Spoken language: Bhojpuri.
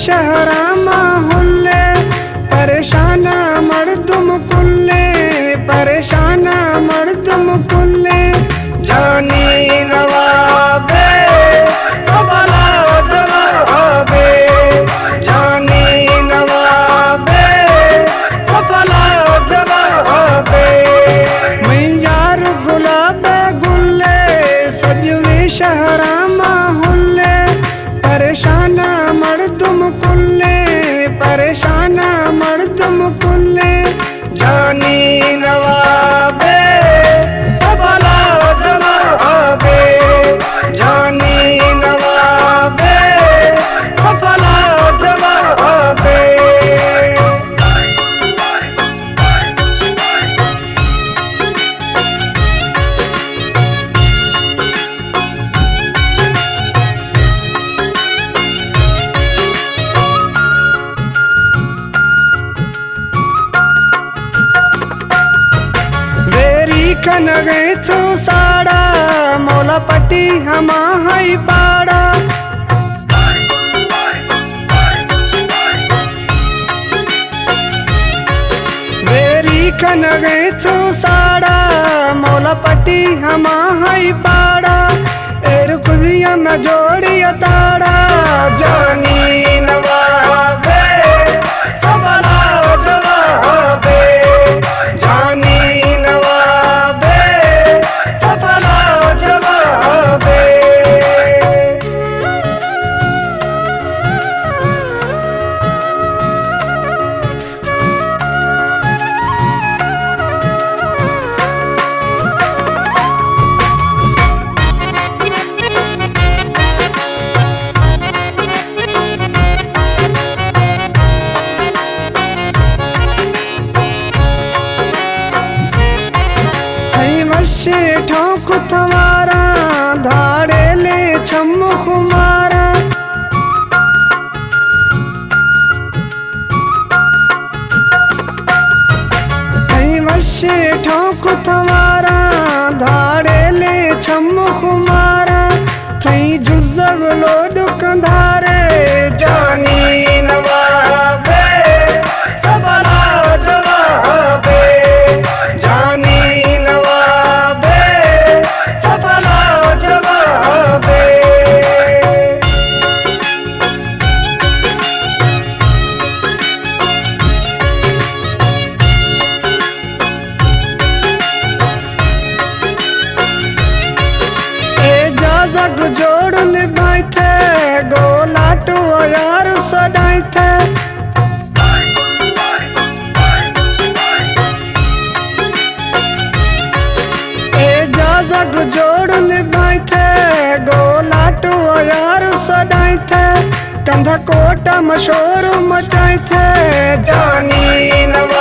शहरा माहुल्ले परेशाना मर्दुम कुल्ले परेशाना मर्दुम कुल्ले जानी नवाबे सबला जवाबे जानी नवाबे सबला जवाबे मैं यार गुलाब गुल्ले सजवे शहरा माहुल्ले परेशाना मर्दुम कुल्ले परेशाना मर्दुम कुल्ले जानी नवाबे सबला जवाबे जानी नवाबे सबला जवाबे खन गए तू साड़ा मौला पट्टी हमा हई पाड़ा वेरी खन गए तू साड़ा मौला पट्टी हमा हई पाड़ा एर कुदिया में जोड़िया ताड़ा जानी नवाबे सबला जवाबे जानी ठोक तुम्हारा धाड़े ले छम्मु कुमारा कई वर्षे ठोक तुम्हारा धाड़े ले छम्मु कुमारा थई जुज़ग लो दुख धारे जानी नवाबे सबला जवाबे जानी जग जोड़ निभाई थे गोला टू यार सदाई थे जग जोड़ निभाई थे गोला टू यार सदाई थे कंधा कोटा मशोर मचाई थे जानी नवा